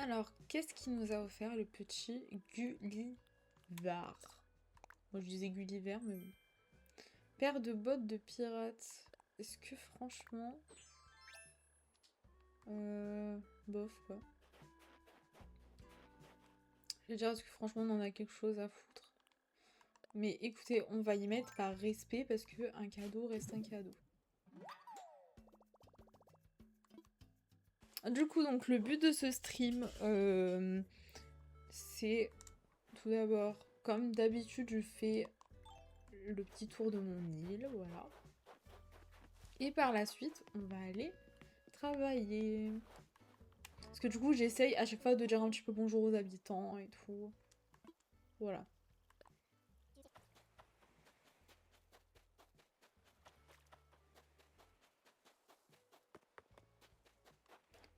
Alors, qu'est-ce qu'il nous a offert le petit Gulliver? Moi je disais Gulliver, mais bon. Paire de bottes de pirate. Est-ce que franchement... bof quoi. Je vais dire parce que franchement on en a quelque chose à foutre. Mais écoutez, on va y mettre par respect parce que un cadeau reste un cadeau. Du coup, donc le but de ce stream, c'est tout d'abord, comme d'habitude, je fais le petit tour de mon île, voilà. Et par la suite, on va aller travailler. Parce que du coup, j'essaye à chaque fois de dire un petit peu bonjour aux habitants et tout. Voilà.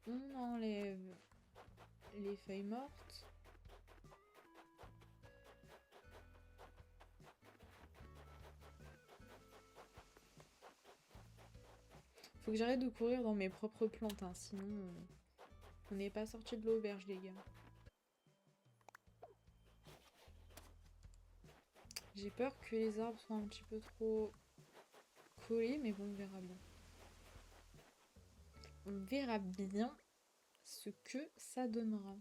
On enlève les feuilles mortes. Faut que j'arrête de courir dans mes propres plantes, hein, sinon on n'est pas sorti de l'auberge, les gars. J'ai peur que les arbres soient un petit peu trop collés, mais bon, on verra bien. On verra bien ce que ça donnera.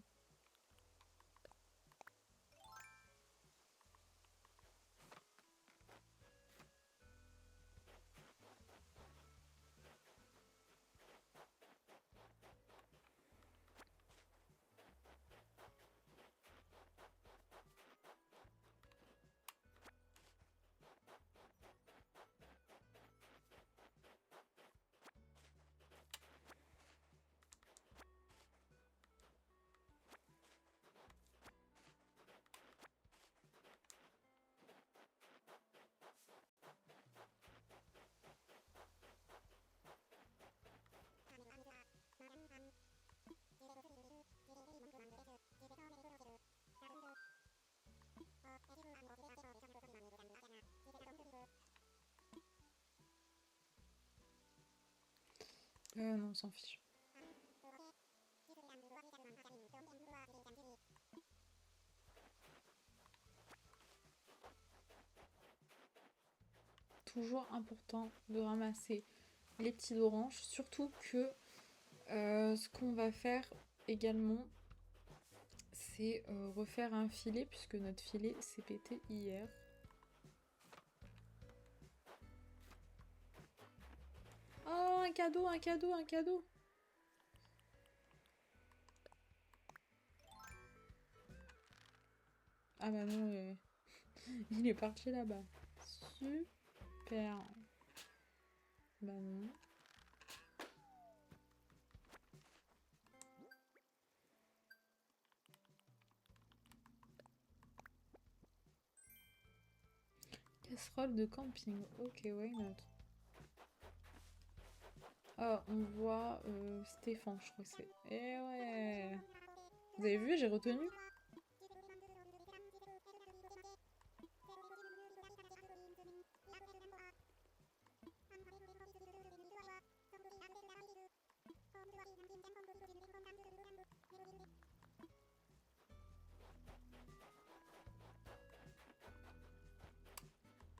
Non, on s'en fiche. Toujours important de ramasser les petits oranges, surtout que ce qu'on va faire également, c'est refaire un filet, puisque notre filet s'est pété hier. Oh, un cadeau, un cadeau, un cadeau! Ah bah non, il est parti là-bas. Super. Bah non. Casserole de camping. Ok, why not? Oh, on voit Stéphane, je crois que c'est. Eh ouais! Vous avez vu, j'ai retenu?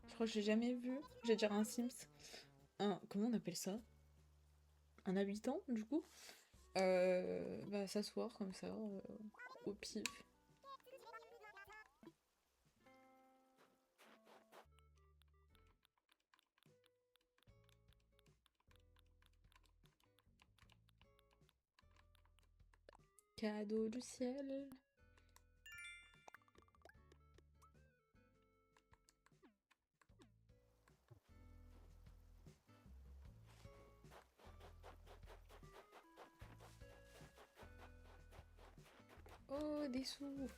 Je crois que j'ai jamais vu. J'ai dire un Sims. Comment on appelle ça? Un habitant, du coup. Va s'asseoir comme ça, au pif. Cadeau du ciel. Oh, des sous.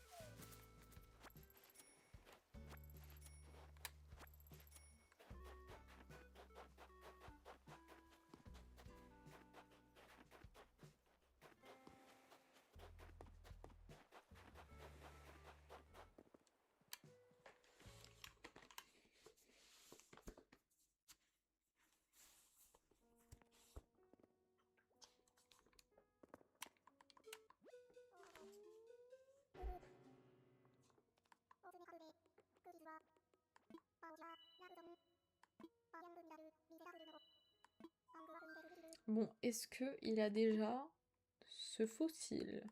Bon, est-ce que il a déjà ce fossile?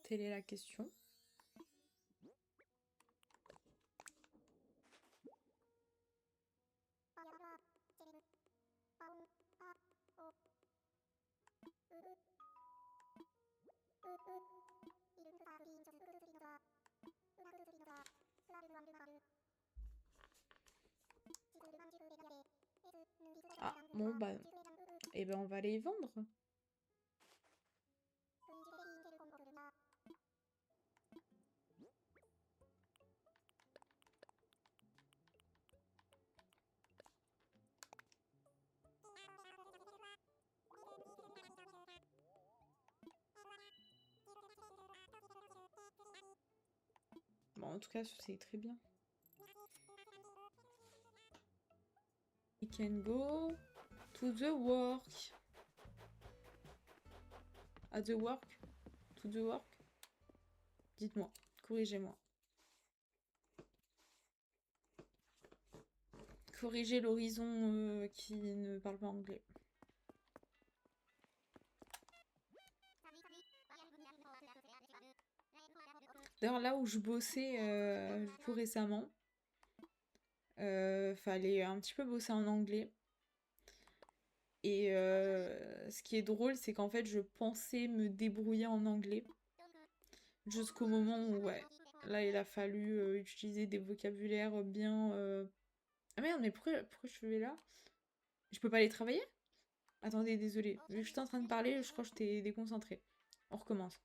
Telle est la question. Ah, bon, bah, eh ben, on va les vendre. Bon, en tout cas, c'est très bien. We can go to the work. At the work? To the work? Dites-moi, corrigez-moi. Corrigez l'horizon qui ne parle pas anglais. D'ailleurs, là où je bossais du coup récemment, fallait un petit peu bosser en anglais. Et ce qui est drôle, c'est qu'en fait, je pensais me débrouiller en anglais. Jusqu'au moment où, ouais, là, il a fallu utiliser des vocabulaires bien... Ah merde, mais pourquoi je vais là? Je peux pas aller travailler? Attendez, désolé. Vu que j'étais en train de parler, je crois que j'étais déconcentrée. On recommence.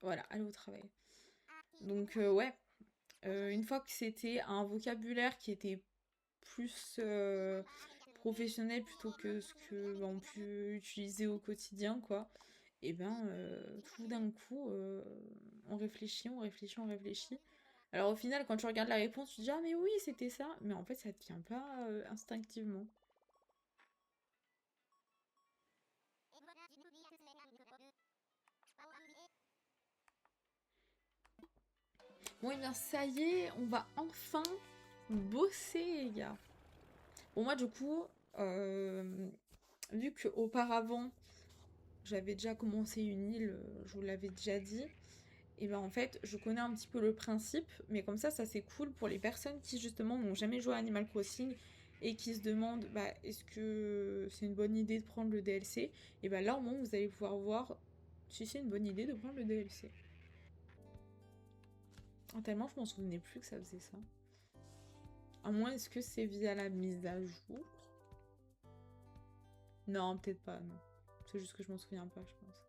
Voilà, aller au travail. Donc, ouais. Une fois que c'était un vocabulaire qui était plus professionnel plutôt que ce que on peut utiliser au quotidien, quoi. Et ben, tout d'un coup, on réfléchit, on réfléchit, on réfléchit. Alors au final, quand tu regardes la réponse, tu te dis ah mais oui, c'était ça. Mais en fait, ça te vient pas instinctivement. Bon, et bien ça y est, on va enfin bosser, les gars. Bon, moi, du coup, vu qu'auparavant, j'avais déjà commencé une île, je vous l'avais déjà dit, et ben en fait, je connais un petit peu le principe, mais comme ça c'est cool pour les personnes qui justement n'ont jamais joué à Animal Crossing et qui se demandent bah, est-ce que c'est une bonne idée de prendre le DLC, et ben là au moins vous allez pouvoir voir si c'est une bonne idée de prendre le DLC. Tellement je m'en souvenais plus que ça faisait ça. À moins est-ce que c'est via la mise à jour? Non, peut-être pas, non. C'est juste que je m'en souviens pas, je pense.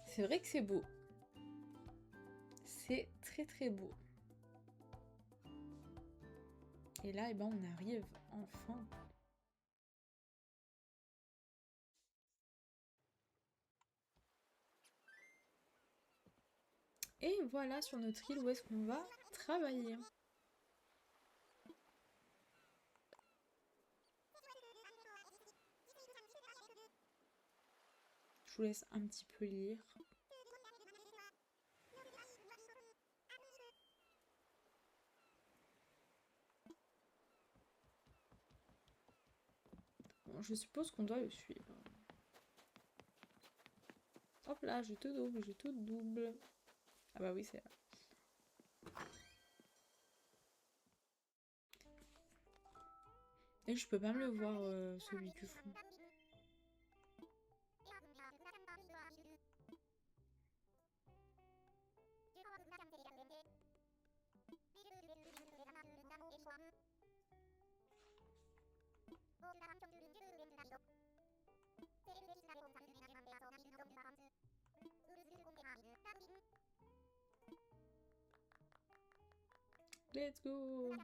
C'est vrai que c'est beau. C'est très très beau. Et là, eh ben, on arrive enfin. Et voilà sur notre île où est-ce qu'on va travailler. Je vous laisse un petit peu lire. Bon, je suppose qu'on doit le suivre. Hop là, je te double, je te double. Ah bah oui, c'est là. Et je peux pas me le voir, celui du fond. Let's go!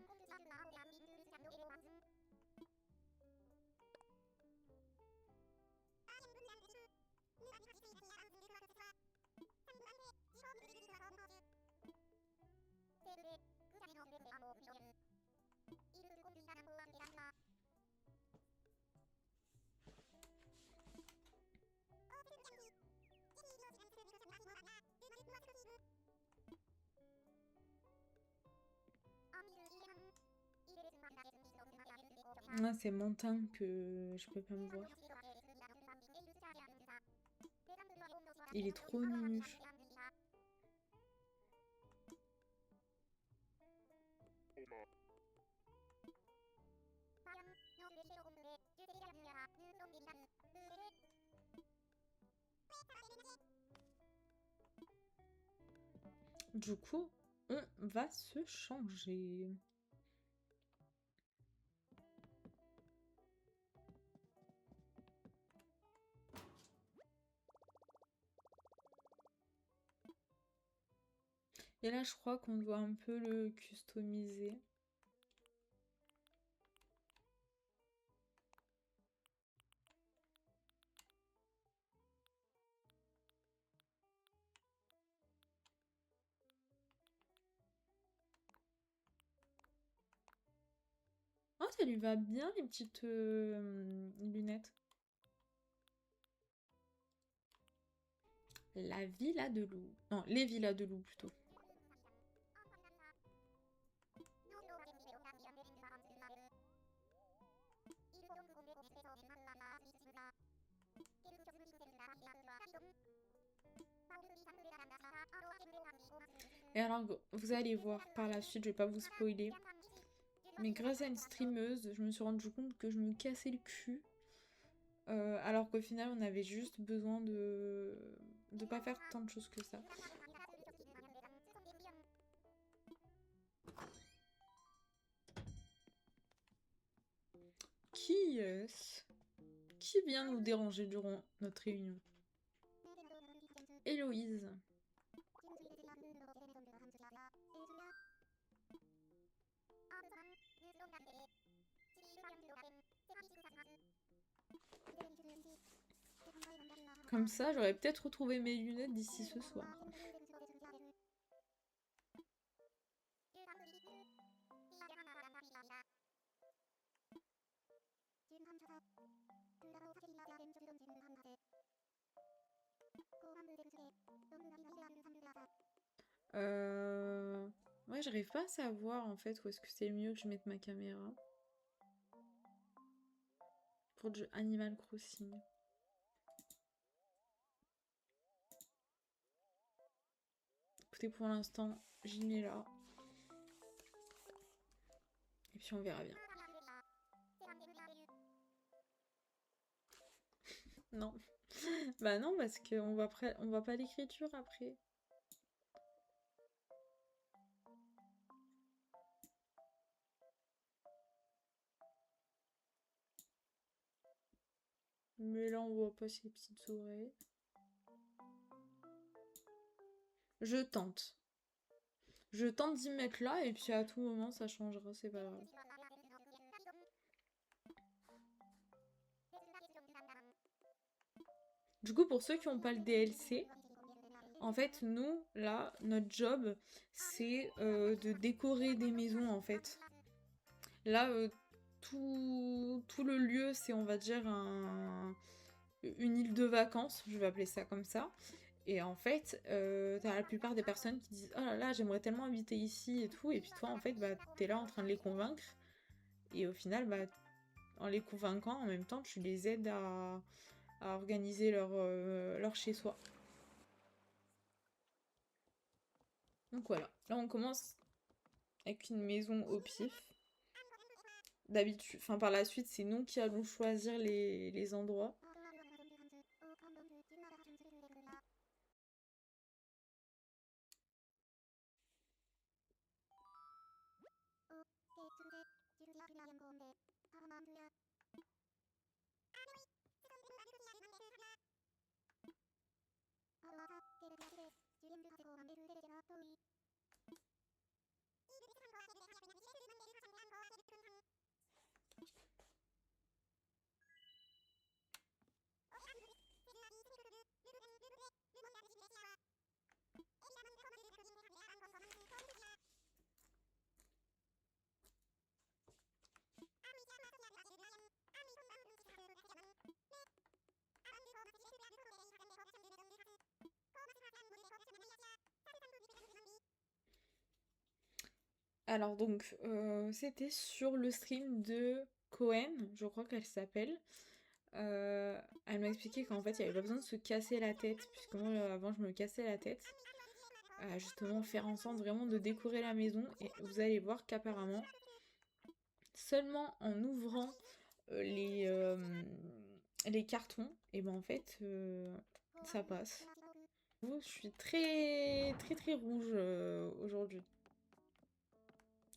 Ah, c'est Mantin que je peux pas me voir. Il est trop nunuche. Du coup, on va se changer. Et là, je crois qu'on doit un peu le customiser. Oh, ça lui va bien, les petites lunettes. La villa de loup. Non, les villas de loup, plutôt. Et alors, vous allez voir par la suite, je vais pas vous spoiler. Mais grâce à une streameuse, je me suis rendu compte que je me cassais le cul. Alors qu'au final, on avait juste besoin de pas faire tant de choses que ça. Qui est-ce qui vient nous déranger durant notre réunion? Héloïse. Comme ça, j'aurais peut-être retrouvé mes lunettes d'ici ce soir. Ouais, j'arrive pas à savoir en fait où est-ce que c'est mieux que je mette ma caméra. Pour du Animal Crossing. Écoutez, pour l'instant, j'y mets là. Et puis on verra bien. Non. Bah non, parce qu'on on voit pas l'écriture après. Mais là, on voit pas ses petites oreilles. Je tente. Je tente d'y mettre là, et puis à tout moment, ça changera, c'est pas grave. Du coup, pour ceux qui n'ont pas le DLC, en fait, nous, là, notre job, c'est de décorer des maisons, en fait. Là, tout le lieu, c'est, on va dire, une île de vacances, je vais appeler ça comme ça. Et en fait, t'as la plupart des personnes qui disent « Oh là là, j'aimerais tellement habiter ici et tout », et puis toi, en fait, bah, t'es là en train de les convaincre. Et au final, bah, en les convainquant, en même temps, tu les aides à organiser leur chez-soi. Donc voilà, là on commence avec une maison au pif. D'habitude, enfin par la suite, c'est nous qui allons choisir les endroits. Alors donc, c'était sur le stream de Cohen, je crois qu'elle s'appelle. Elle m'a expliqué qu'en fait, il n'y avait pas besoin de se casser la tête, puisque moi, avant, je me cassais la tête. Justement, faire en sorte vraiment de décorer la maison. Et vous allez voir qu'apparemment, seulement en ouvrant les cartons, et ben en fait, ça passe. Je suis très très très rouge aujourd'hui.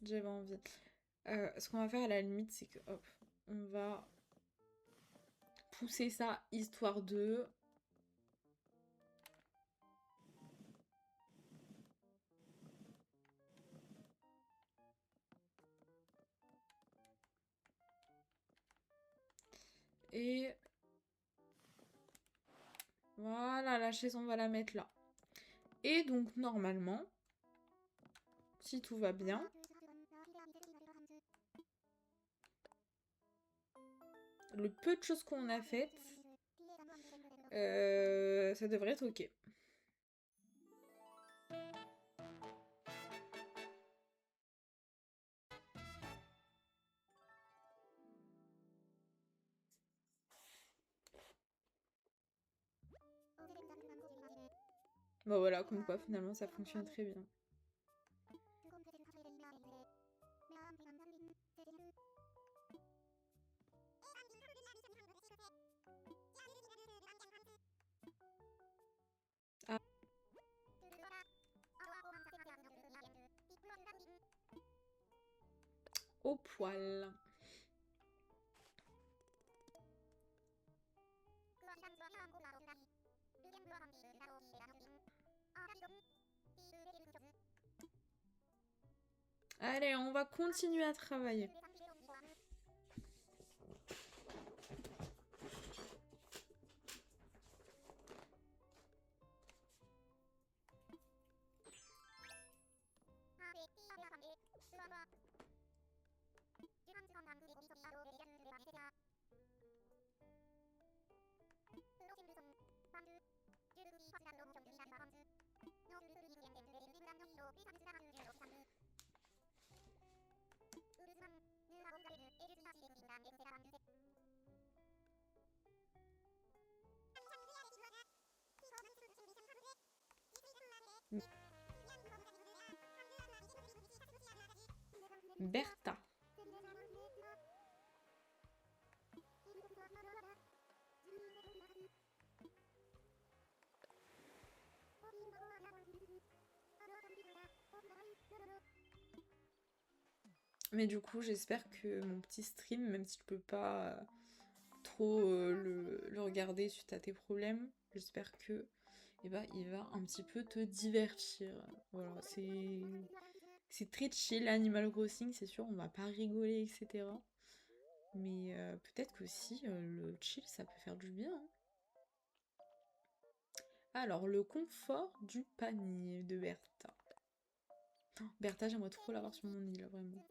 J'avais envie. Ce qu'on va faire à la limite, c'est que hop, on va pousser ça histoire de. Et voilà, la chaise, on va la mettre là. Et donc, normalement, si tout va bien, le peu de choses qu'on a faites, ça devrait être ok. Bah voilà, comme quoi finalement ça fonctionne très bien. Ah. Au poil. Allez, on va continuer à travailler. Bertha. Mais du coup, j'espère que mon petit stream, même si je peux pas trop le regarder suite à tes problèmes, j'espère que il va un petit peu te divertir. Voilà, c'est très chill, Animal Crossing, c'est sûr, on va pas rigoler, etc. Mais peut-être qu'aussi, le chill, ça peut faire du bien. Hein. Alors, le confort du panier de Bertha. Oh, Bertha, j'aimerais trop l'avoir sur mon île, vraiment.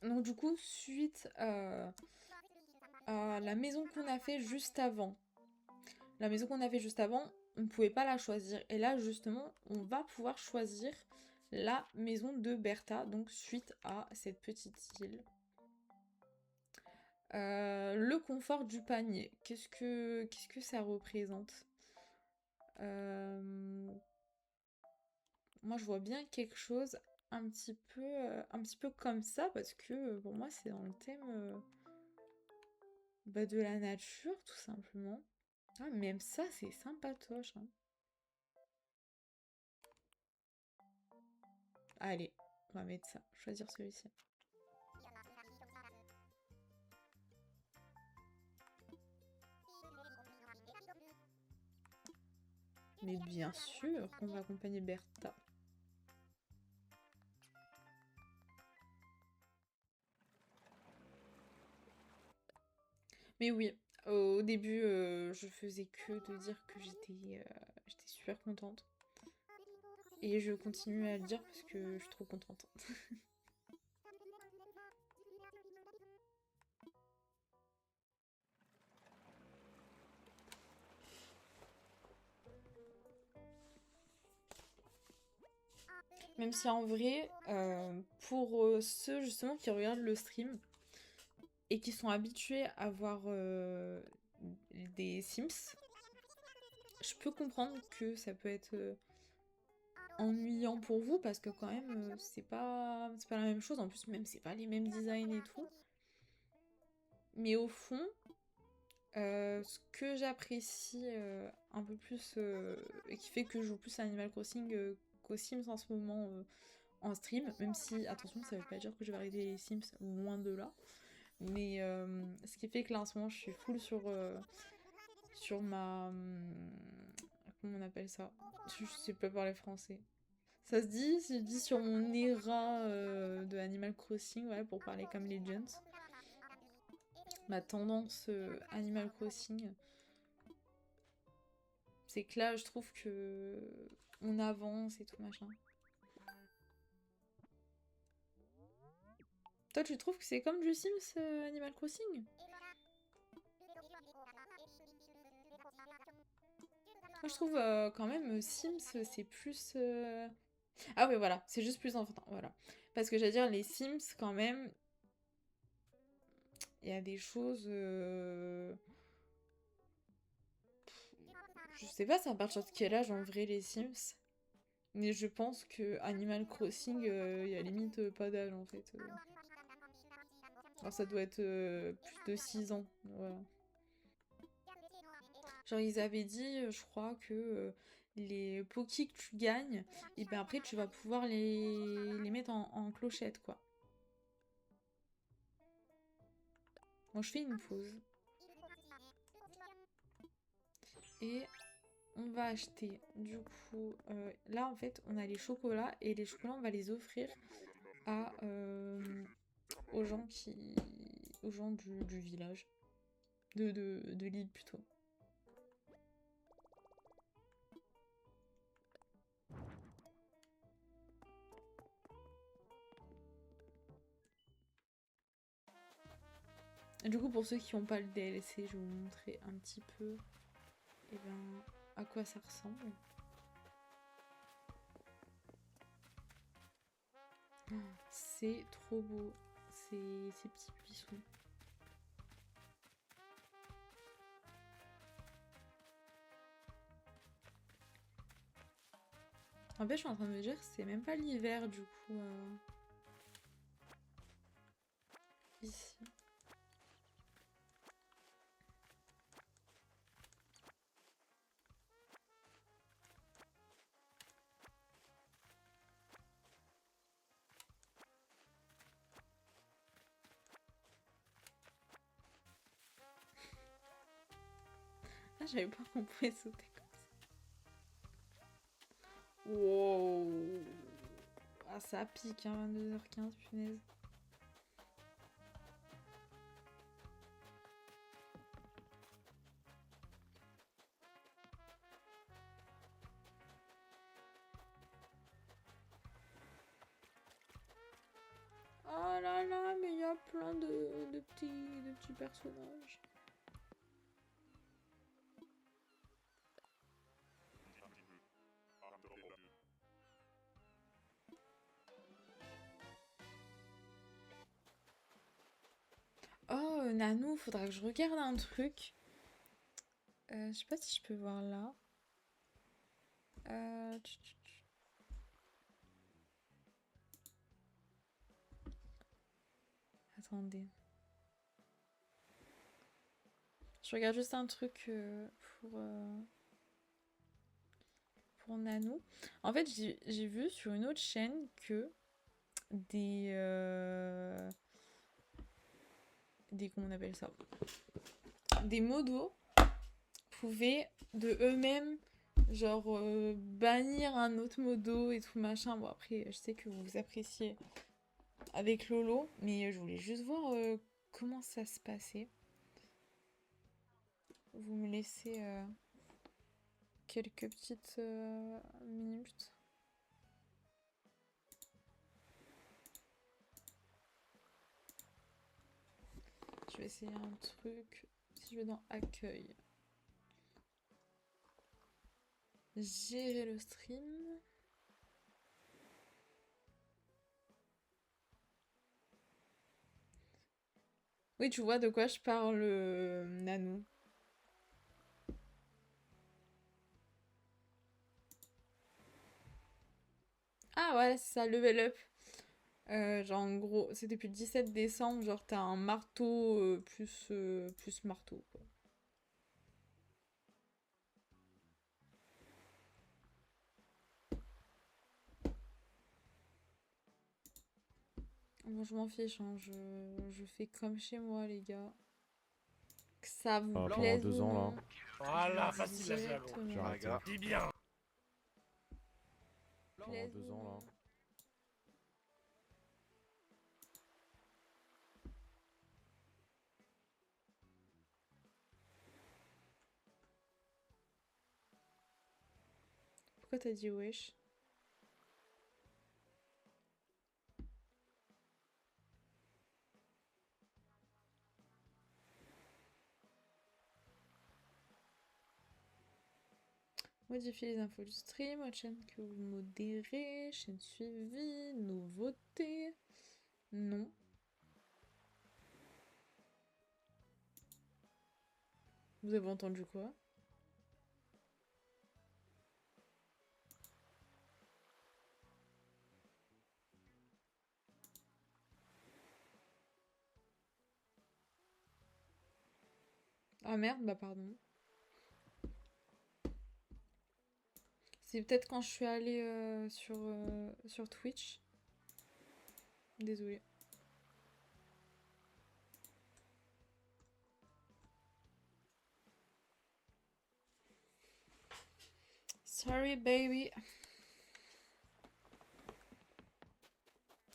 Donc du coup, suite à la maison qu'on a fait juste avant, on ne pouvait pas la choisir. Et là, justement, on va pouvoir choisir la maison de Bertha, donc suite à cette petite île. Le confort du panier, qu'est-ce que ça représente? Moi, je vois bien quelque chose un petit peu comme ça, parce que pour moi, c'est dans le thème de la nature, tout simplement. Ah, même ça, c'est sympatoche. Hein. Allez, on va mettre ça, choisir celui-ci. Mais bien sûr qu'on va accompagner Bertha. Mais oui, au début, je faisais que de dire que j'étais super contente. Et je continue à le dire parce que je suis trop contente. Même si en vrai, pour ceux justement qui regardent le stream et qui sont habitués à voir des Sims, je peux comprendre que ça peut être ennuyant pour vous parce que quand même c'est pas la même chose. En plus même c'est pas les mêmes designs et tout. Mais au fond, ce que j'apprécie un peu plus et qui fait que je joue plus à Animal Crossing qu'aux Sims en ce moment en stream, même si, attention, ça veut pas dire que je vais arrêter les Sims, loin de là. Mais ce qui fait que là en ce moment je suis full sur ma... comment on appelle ça? Je sais pas parler français. Ça se dit, si je dis sur mon era de Animal Crossing, ouais, pour parler comme Legends. Ma tendance Animal Crossing, c'est que là, je trouve que on avance et tout machin. Toi, tu trouves que c'est comme du Sims Animal Crossing? Moi, je trouve quand même Sims, c'est plus... Ah oui, voilà, c'est juste plus enfantin, voilà. Parce que j'allais dire, les Sims, quand même, il y a des choses... Je sais pas, c'est à partir de quel âge en vrai les Sims. Mais je pense que Animal Crossing, il y a limite pas d'âge en fait. Alors ça doit être plus de 6 ans. Voilà. Genre ils avaient dit, je crois, que les pokés que tu gagnes, et ben après tu vas pouvoir les mettre en clochette quoi. Bon, je fais une pause. Et on va acheter du coup... là en fait on a les chocolats et les chocolats on va les offrir à, aux gens qui... aux gens du village. De l'île plutôt. Et du coup pour ceux qui n'ont pas le DLC, je vais vous montrer un petit peu et ben, à quoi ça ressemble. Oh, c'est trop beau, ces petits buissons. En fait, je suis en train de me dire que c'est même pas l'hiver du coup. Ici. Ah, j'avais pas qu'on pouvait sauter comme ça. Wow. Ah, ça pique, hein, 22h15, punaise. Oh là là, mais il y a plein de petits personnages. Oh, Nanou, faudra que je regarde un truc. Je sais pas si je peux voir là. Attendez. Je regarde juste un truc pour Nanou. En fait, j'ai vu sur une autre chaîne que des comment on appelle ça? Des modos pouvaient de eux-mêmes genre bannir un autre modo et tout machin. Bon après, je sais que vous appréciez avec Lolo, mais je voulais juste voir comment ça se passait. Vous me laissez quelques petites minutes. Je vais essayer un truc. Si je vais dans accueil. Gérer le stream. Oui, tu vois de quoi je parle, Nanou. Ah ouais, c'est ça, level up. Genre en gros, c'est depuis le 17 décembre, genre t'as un marteau plus marteau, quoi. Bon, je m'en fiche, hein, je fais comme chez moi, les gars. Que ça vous Pendant plaise ou 2 ans là. non, je Voilà, vous le dis facile la jalon. J'ai directement. arrêté. Dis bien. Pendant Plaise 2 ou ans là. non. Pourquoi t'as dit wesh? Modifier les infos du stream, autre chaîne que vous modérez, chaîne suivie, nouveautés. Non. Vous avez entendu quoi? Ah merde, bah pardon. C'est peut-être quand je suis allée sur Twitch. Désolée. Sorry baby.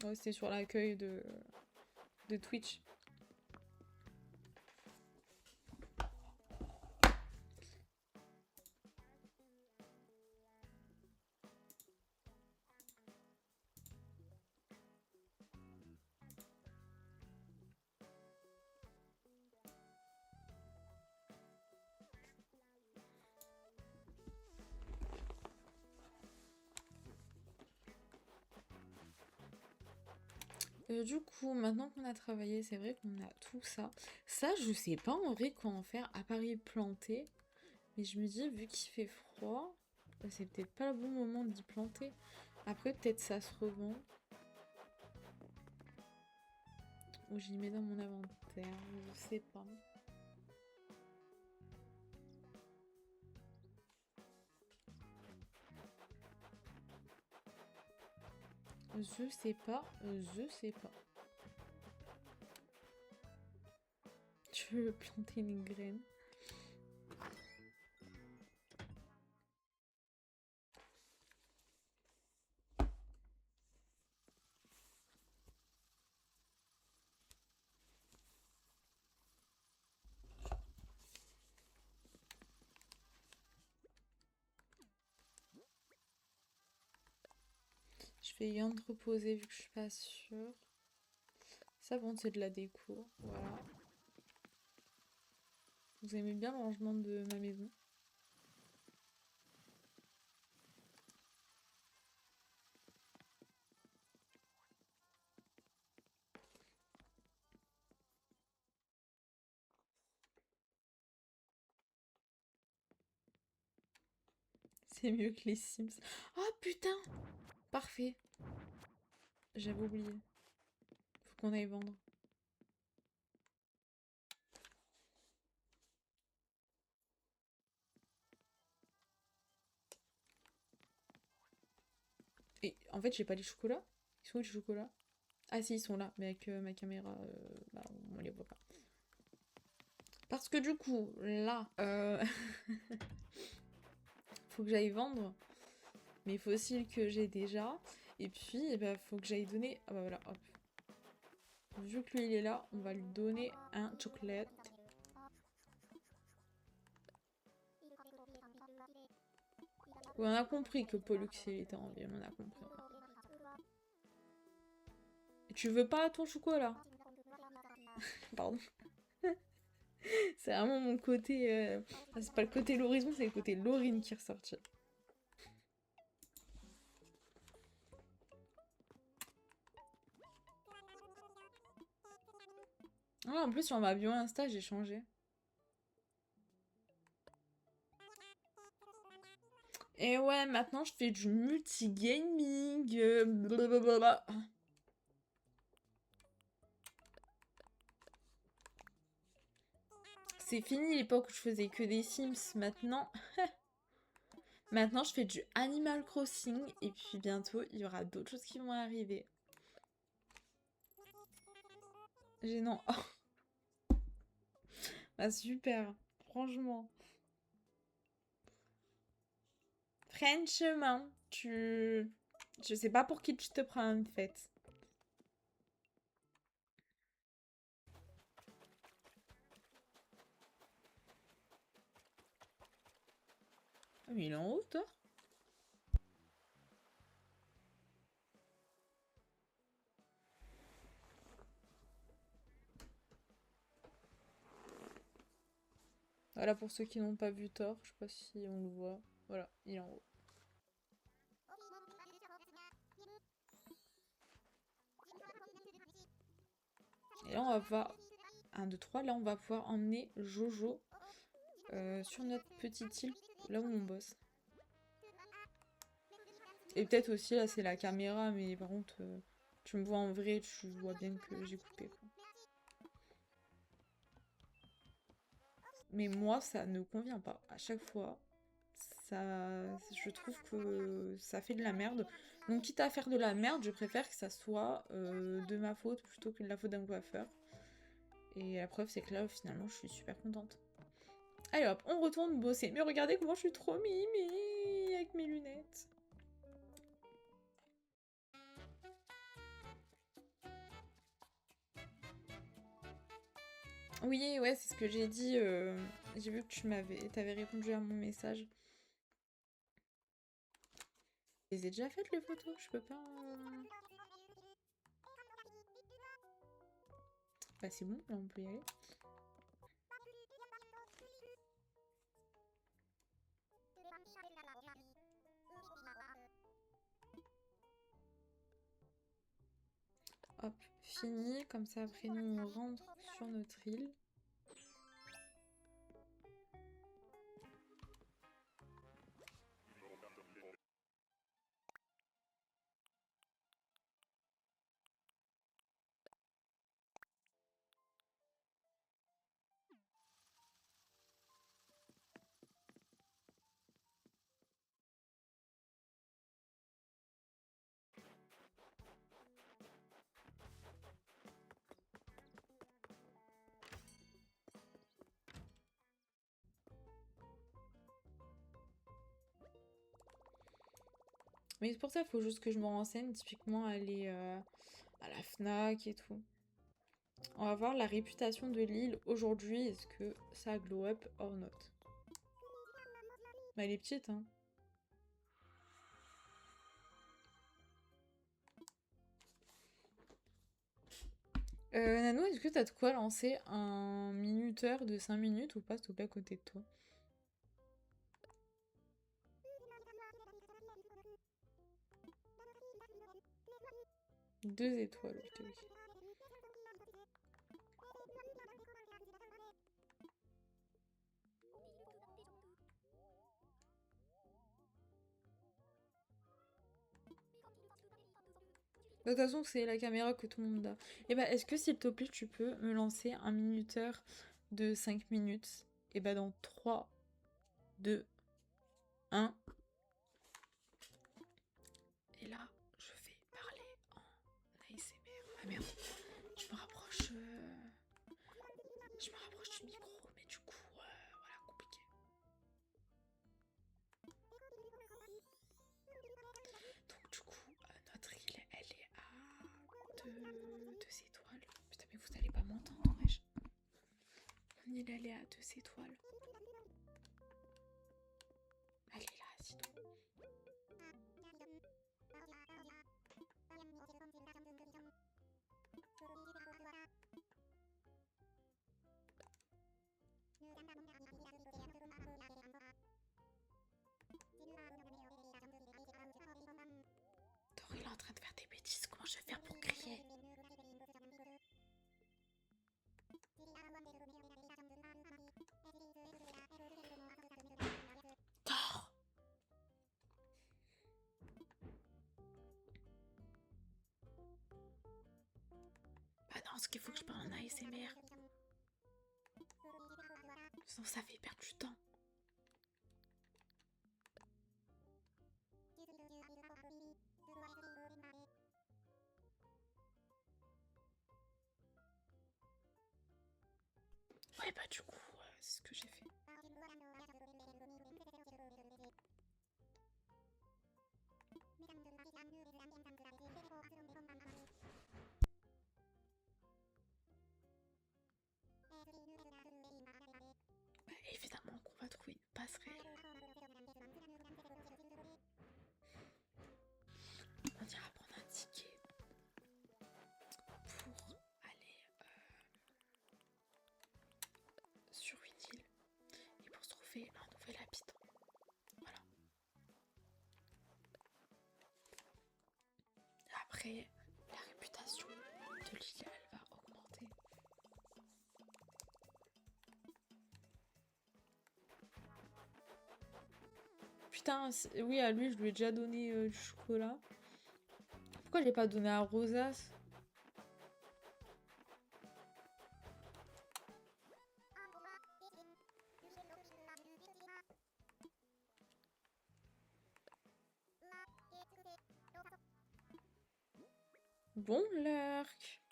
Ouais, c'était sur l'accueil de Twitch. Du coup, maintenant qu'on a travaillé, c'est vrai qu'on a tout ça. Ça, je sais pas en vrai quoi en faire à part y planter. Mais je me dis, vu qu'il fait froid, c'est peut-être pas le bon moment d'y planter. Après, peut-être ça se revend. Ou j'y mets dans mon inventaire, je sais pas. Je sais pas, je sais pas. Tu veux planter une graine? Je vais y entreposer vu que je suis pas sûre. Ça, bon, c'est de la déco. Voilà. Vous aimez bien le rangement de ma maison? C'est mieux que les Sims. Oh putain! Parfait. J'avais oublié. Faut qu'on aille vendre. Et en fait, j'ai pas les chocolats. Ils sont où les chocolats? Ah si, ils sont là. Mais avec ma caméra, bah, on les voit pas. Parce que du coup, là, faut que j'aille vendre mes fossiles que j'ai déjà. Et puis, eh ben, faut que j'aille donner... Ah bah voilà, hop. Vu que lui, il est là, on va lui donner un chocolat. Ouais, on a compris que Pollux, il était en vie, on a compris. Et tu veux pas ton chocolat? Pardon. C'est vraiment mon côté... c'est pas le côté l'horizon, c'est le côté Laurine qui est ressorti. Ouais, en plus, sur ma bio Insta, j'ai changé. Et ouais, maintenant, je fais du multigaming. Blablabla. C'est fini l'époque où je faisais que des Sims. Maintenant, je fais du Animal Crossing. Et puis bientôt, il y aura d'autres choses qui vont arriver. Gênant. Bah super, franchement. Franchement, tu... Je sais pas pour qui tu te prends en fait. Ah, mais il est en haut, toi? Voilà, pour ceux qui n'ont pas vu Thor, je sais pas si on le voit. Voilà, il est en haut. Et là, on va voir... 1, 2, 3. Là, on va pouvoir emmener Jojo sur notre petite île, là où on bosse. Et peut-être aussi, là, c'est la caméra, mais par contre, tu me vois en vrai, tu vois bien que j'ai coupé, quoi. Mais moi, ça ne convient pas. À chaque fois, ça, je trouve que ça fait de la merde. Donc, quitte à faire de la merde, je préfère que ça soit de ma faute plutôt que de la faute d'un coiffeur. Et la preuve, c'est que là, finalement, je suis super contente. Allez hop, on retourne bosser. Mais regardez comment je suis trop mimi avec mes lunettes. Oui, ouais, c'est ce que j'ai dit. J'ai vu que t'avais répondu à mon message. Je les ai déjà faites les photos, je peux pas. Bah c'est bon, là on peut y aller. Hop, fini, comme ça après nous on rentre sur notre île. Mais c'est pour ça qu'il faut juste que je me renseigne, typiquement aller à la FNAC et tout. On va voir la réputation de l'île aujourd'hui, est-ce que ça glow up or not. Bah elle est petite hein. Nano, est-ce que t'as de quoi lancer un minuteur de 5 minutes ou pas, s'il te plaît, à côté de toi? 2 étoiles, ok, ok. De toute façon, c'est la caméra que tout le monde a. Et bah, est-ce que s'il te plaît, tu peux me lancer un minuteur de 5 minutes? Et bah, dans 3, 2, 1. Et là, je vais parler en ASMR. Ah merde, je me rapproche. Je me rapproche du micro, mais du coup, voilà, compliqué. Donc, du coup, notre île, elle est à 2 étoiles. Putain, mais vous allez pas m'entendre, wesh. Mon île, elle est à 2 étoiles. Elle est là, sinon. Thor, il est en train de faire des bêtises. Comment je vais faire pour crier? pense qu'il faut que je parle en ASMR. Sinon ça fait perdre du temps. Ouais bah du coup, c'est ce que j'ai fait. Bah, évidemment qu'on va trouver une passerelle. On ira prendre un ticket pour aller sur une île et pour se trouver un nouvel habitant. Voilà. Après, la réputation de l'île, elle va augmenter. Putain, oui, à lui, je lui ai déjà donné du chocolat. Pourquoi je l'ai pas donné à Rosas? Bon lurk.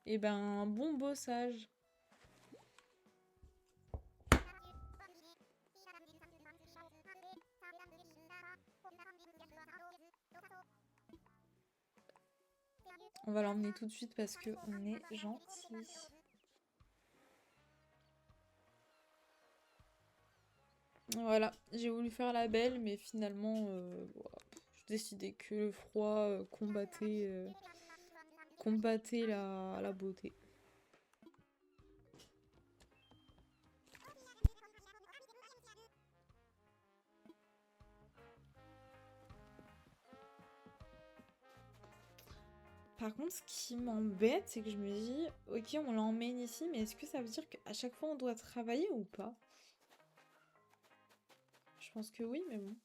Et ben, bon bossage. On va l'emmener tout de suite parce que on est gentil. Voilà, j'ai voulu faire la belle, mais finalement, j'ai décidé que le froid combattait la beauté. Par contre, ce qui m'embête, c'est que je me dis, ok, on l'emmène ici, mais est-ce que ça veut dire qu'à chaque fois on doit travailler ou pas? Je pense que oui, mais bon.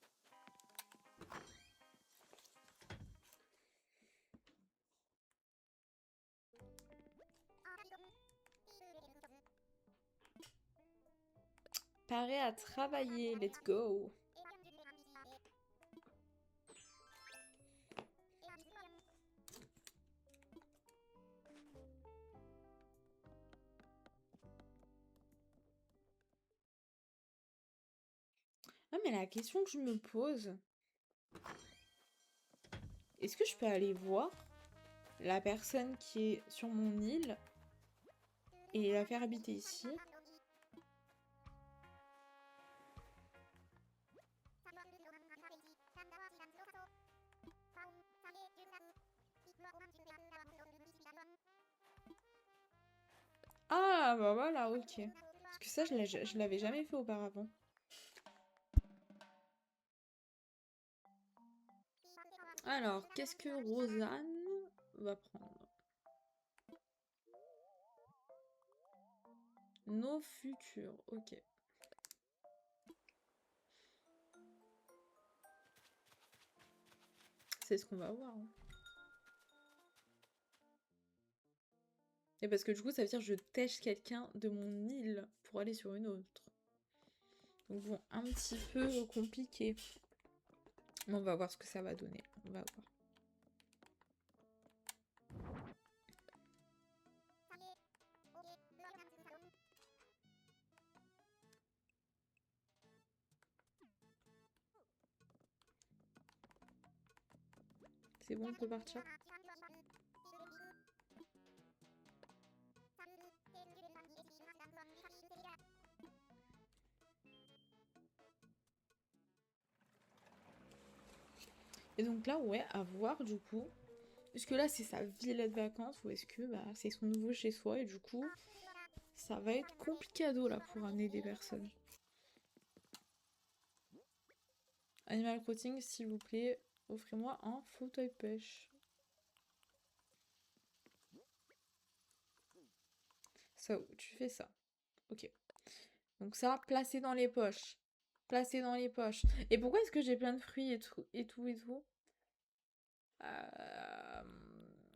Paré à travailler, let's go! Ah, mais la question que je me pose, est-ce que je peux aller voir la personne qui est sur mon île et la faire habiter ici? Ah, bah voilà, ok. Parce que ça, je l'avais jamais fait auparavant. Alors, qu'est-ce que Rosanne va prendre? Nos futurs, ok. C'est ce qu'on va voir. Hein. Et parce que du coup, ça veut dire que je tèche quelqu'un de mon île pour aller sur une autre. Donc bon, un petit peu compliqué. Mais on va voir ce que ça va donner. On va voir. C'est bon, on peut partir. Et donc là, ouais, à voir du coup. Est-ce que là, c'est sa villa de vacances ou est-ce que bah, c'est son nouveau chez soi et du coup, ça va être complicado là pour amener des personnes. Animal Crossing, s'il vous plaît, offrez-moi un fauteuil pêche. Ça, tu fais ça. Ok. Donc ça, placé dans les poches. Placé dans les poches. Et pourquoi est-ce que j'ai plein de fruits et tout?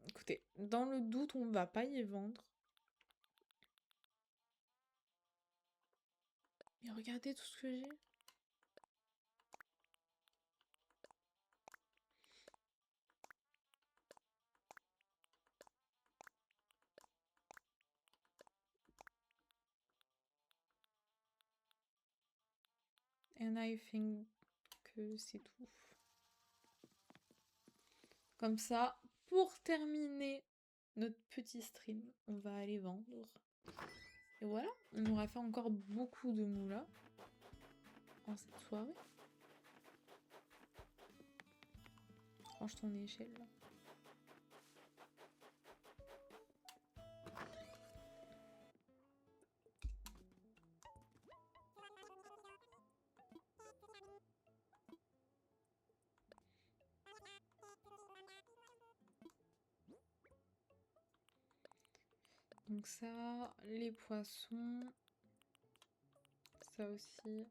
Écoutez, écoutez, dans le doute, on va pas y vendre. Mais regardez tout ce que j'ai. And I think que c'est tout. Comme ça, pour terminer notre petit stream, on va aller vendre. Et voilà, on aura fait encore beaucoup de moula en cette soirée. Range ton échelle là. Donc ça, les poissons, ça aussi.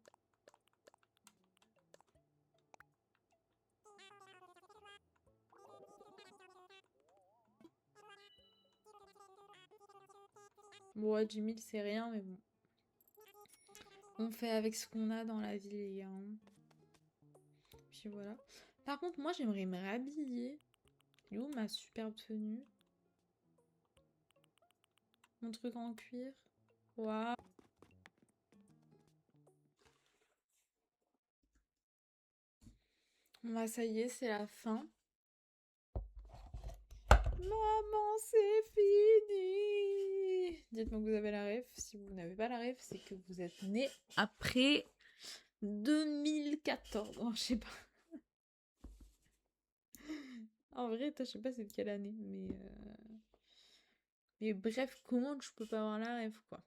Bon, ouais, 10 000 c'est rien, mais bon. On fait avec ce qu'on a dans la vie, les gars. Hein. Puis voilà. Par contre, moi, j'aimerais me rhabiller. Elle est où ma superbe tenue? Mon truc en cuir. Waouh. Bah, ça y est, c'est la fin. Maman, c'est fini. Dites-moi que vous avez la ref. Si vous n'avez pas la ref, c'est que vous êtes né après 2014. Oh, je sais pas. En vrai, je sais pas c'est de quelle année, mais bref, comment je peux pas avoir la ref, quoi.